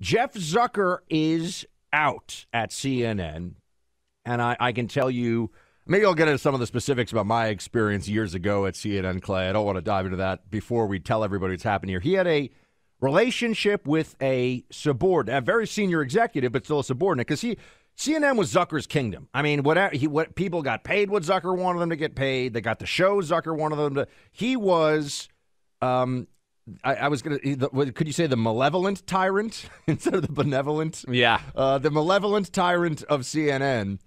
Jeff Zucker is out at CNN, and I can tell you, maybe I'll get into some of the specifics about my experience years ago at CNN, Clay. I don't want to dive into that before we tell everybody what's happened here. He had a relationship with a subordinate, a very senior executive, but still a subordinate, because CNN was Zucker's kingdom. I mean, what people got paid what Zucker wanted them to get paid. They got the show Zucker wanted them to. He was, I was going to, could you say the malevolent tyrant instead of the benevolent? Yeah. The malevolent tyrant of CNN.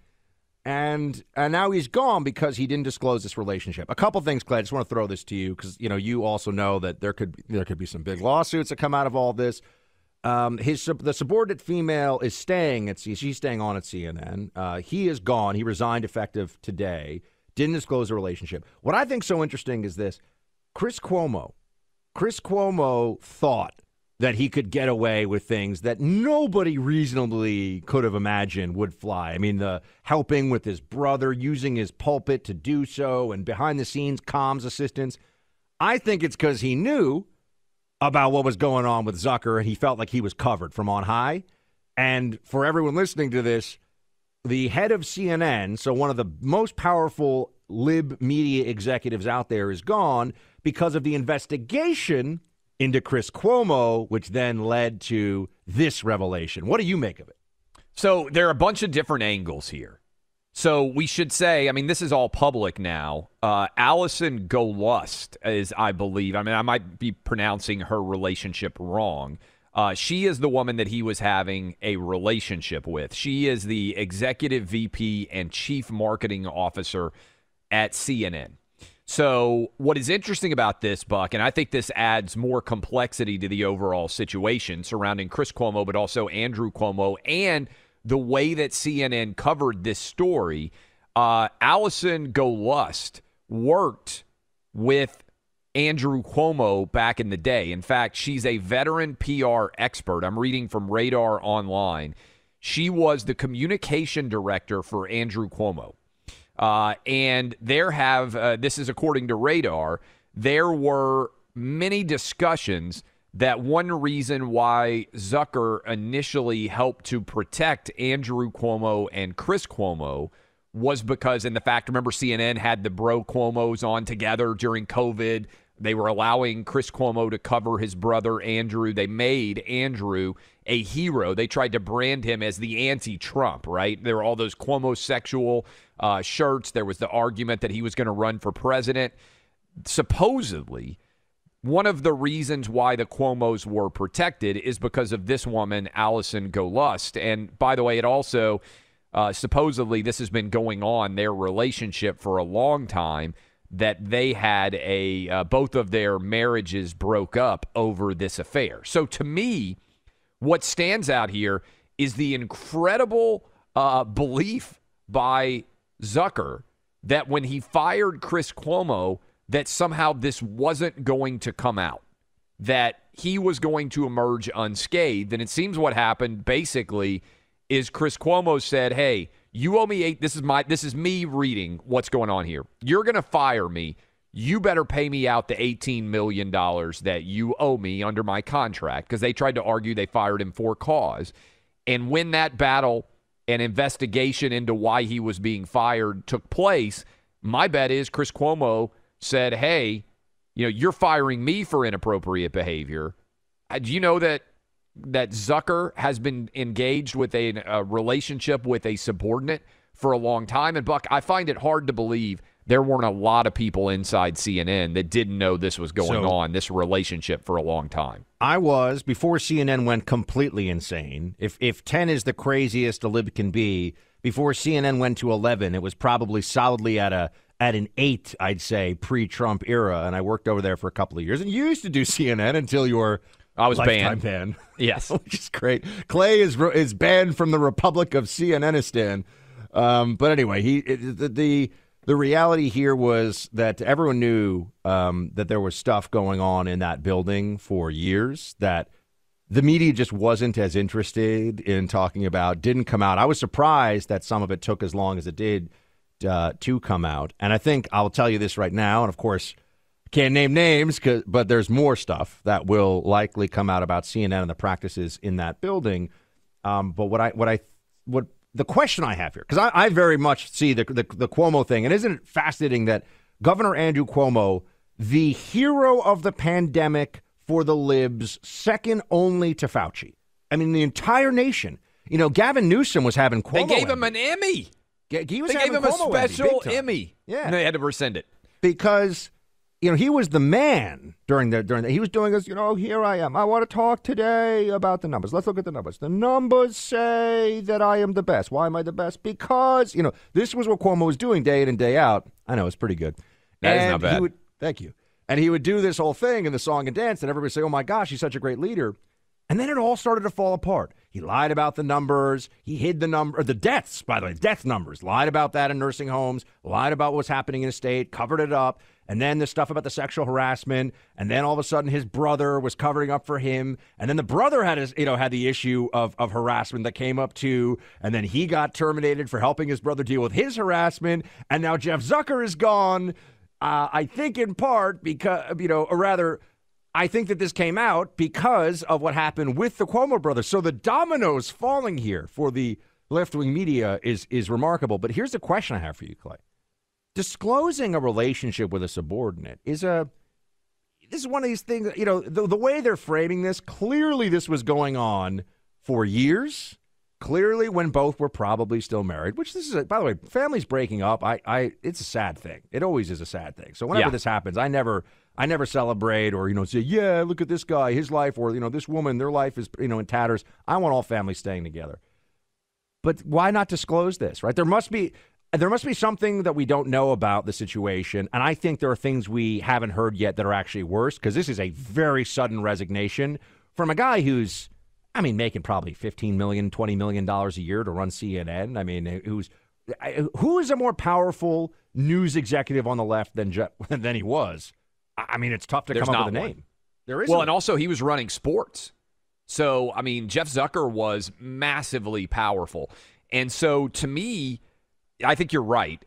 And now he's gone because he didn't disclose this relationship. A couple things, Clay. I just want to throw this to you because you also know that there could be some big lawsuits that come out of all this. The subordinate female is staying at she's staying on at CNN. He is gone. He resigned effective today. Didn't disclose the relationship. What I think so interesting is this: Chris Cuomo thought that he could get away with things that nobody reasonably could have imagined would fly. I mean, the helping with his brother, using his pulpit to do so, and behind the scenes comms assistance. I think it's because he knew about what was going on with Zucker, and he felt like he was covered from on high. And for everyone listening to this, the head of CNN, so one of the most powerful lib media executives out there, is gone because of the investigation into Chris Cuomo, which then led to this revelation. What do you make of it? So there are a bunch of different angles here. So we should say, I mean, this is all public now. Allison Golust is, I believe, I mean, I might be pronouncing her relationship wrong. She is the woman that he was having a relationship with. She is the executive VP and chief marketing officer at CNN. So what is interesting about this, Buck, and I think this adds more complexity to the overall situation surrounding Chris Cuomo, but also Andrew Cuomo, and the way that CNN covered this story. Allison Golust worked with Andrew Cuomo back in the day. In fact, she's a veteran PR expert. I'm reading from Radar Online. She was the communication director for Andrew Cuomo. And this is according to Radar, there were many discussions that one reason why Zucker initially helped to protect Andrew Cuomo and Chris Cuomo was because, and the fact, remember, CNN had the bro Cuomos on together during COVID. They were allowing Chris Cuomo to cover his brother Andrew. They made Andrew a hero. They tried to brand him as the anti-Trump, right? There were all those Cuomo-sexual shirts. There was the argument that he was going to run for president. Supposedly, one of the reasons why the Cuomos were protected is because of this woman, Allison Golust. And by the way, it also, supposedly, this has been going on, their relationship for a long time, that they had both of their marriages broke up over this affair. So to me, what stands out here is the incredible belief by Zucker that when he fired Chris Cuomo, that somehow this wasn't going to come out, that he was going to emerge unscathed. And it seems what happened basically is Chris Cuomo said, hey, you owe me this is me reading what's going on here. You're going to fire me. You better pay me out the $18 million that you owe me under my contract, because they tried to argue they fired him for cause. And when that battle and investigation into why he was being fired took place, my bet is Chris Cuomo said, hey, you're firing me for inappropriate behavior. Do you know that Zucker has been engaged with a relationship with a subordinate for a long time? And Buck, I find it hard to believe there weren't a lot of people inside CNN that didn't know this was going on, this relationship, for a long time. I was, before CNN went completely insane. If 10 is the craziest a lib can be, before CNN went to 11, it was probably solidly at an 8, I'd say, pre-Trump era. And I worked over there for a couple of years. And you used to do CNN until you were I was lifetime banned. ban. Yes. Which is great. Clay is banned from the Republic of CNNistan. But anyway, the reality here was that everyone knew that there was stuff going on in that building for years that the media just wasn't as interested in talking about, didn't come out. I was surprised that some of it took as long as it did to come out. And I think I'll tell you this right now, and of course, can't name names, but there's more stuff that will likely come out about CNN and the practices in that building. But what the question I have here, because I very much see the Cuomo thing, and isn't it fascinating that Governor Andrew Cuomo, the hero of the pandemic for the libs, second only to Fauci. I mean, the entire nation. You know, Gavin Newsom was having Cuomo. They gave him an Emmy. They gave him a special Emmy. Yeah, and they had to rescind it because he was the man during the he was doing this. Here I am. I want to talk today about the numbers. Let's look at the numbers. The numbers say that I am the best. Why am I the best? Because this was what Cuomo was doing day in and day out. I know, it's pretty good. That is not bad. Thank you. And he would do this whole thing in the song and dance, and everybody would say, "Oh my gosh, he's such a great leader." And then it all started to fall apart. He lied about the numbers. He hid the deaths, by the way, death numbers. Lied about that in nursing homes. Lied about what's happening in his state. Covered it up. And then the stuff about the sexual harassment. And then all of a sudden his brother was covering up for him. And then the brother had the issue of harassment that came up too. And then he got terminated for helping his brother deal with his harassment. And now Jeff Zucker is gone. I think in part because, or rather, I think that this came out because of what happened with the Cuomo brothers. So the dominoes falling here for the left-wing media is remarkable. But here's the question I have for you, Clay. Disclosing a relationship with a subordinate this is one of these things, the way they're framing this, clearly this was going on for years. Clearly when both were probably still married, which this is, by the way, families breaking up, it's a sad thing. It always is a sad thing. So whenever this happens, I never celebrate or, say, yeah, look at this guy, his life, or, this woman, their life is, in tatters. I want all families staying together. But why not disclose this, right? There must be something that we don't know about the situation, and I think there are things we haven't heard yet that are actually worse, because this is a very sudden resignation from a guy who's, making probably $15 million, $20 million a year to run CNN. Who is a more powerful news executive on the left than he was? It's tough to come up with a name. There is. Well, and also he was running sports. So, Jeff Zucker was massively powerful. And so, to me, I think you're right.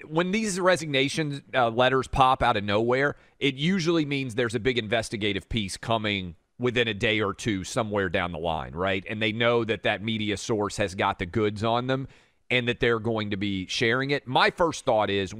When these resignation letters pop out of nowhere, it usually means there's a big investigative piece coming within a day or two somewhere down the line, right? And they know that media source has got the goods on them and that they're going to be sharing it. My first thought is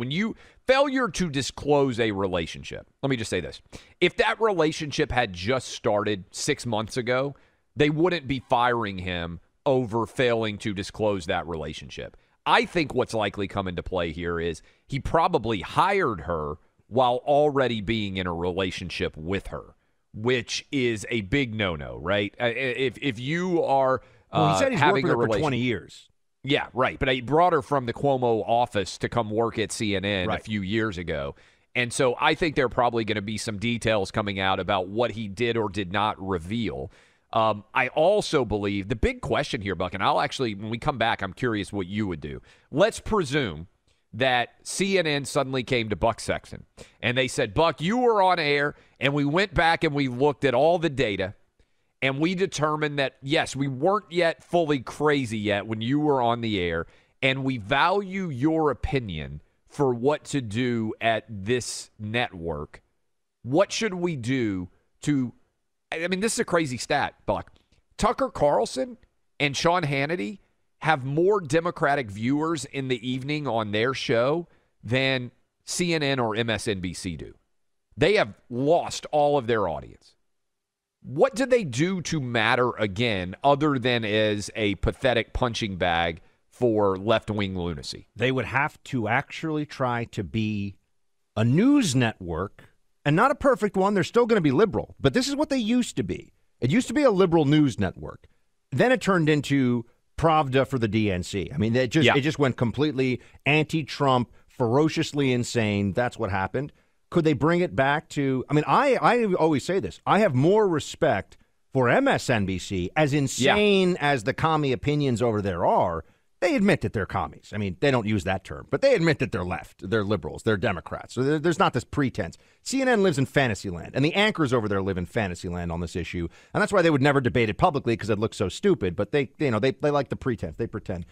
failure to disclose a relationship. Let me just say this. If that relationship had just started 6 months ago, they wouldn't be firing him over failing to disclose that relationship. I think what's likely come into play here is he probably hired her while already being in a relationship with her, which is a big no-no, right? If you are he said he's having worked a with her for relationship 20 years. Yeah, right. But I brought her from the Cuomo office to come work at CNN a few years ago. And so I think there are probably going to be some details coming out about what he did or did not reveal. I also believe the big question here, Buck, and when we come back, I'm curious what you would do. Let's presume that CNN suddenly came to Buck Sexton and they said, Buck, you were on air, and we went back and we looked at all the data and we determined that, yes, we weren't yet fully crazy yet when you were on the air, and we value your opinion for what to do at this network. What should we do to... this is a crazy stat, Buck. Tucker Carlson and Sean Hannity have more Democratic viewers in the evening on their show than CNN or MSNBC do. They have lost all of their audience. What do they do to matter again, other than as a pathetic punching bag for left-wing lunacy? They would have to actually try to be a news network. And not a perfect one. They're still going to be liberal. But this is what they used to be. It used to be a liberal news network. Then it turned into Pravda for the DNC. It just went completely anti-Trump, ferociously insane. That's what happened. Could they bring it back to... I always say this. I have more respect for MSNBC, as insane as the commie opinions over there are. They admit that they're commies. They don't use that term, but they admit that they're left, they're liberals, they're Democrats. So there's not this pretense. CNN lives in fantasy land, and the anchors over there live in fantasy land on this issue, and that's why they would never debate it publicly, because it looks so stupid. But they like the pretense. They pretend.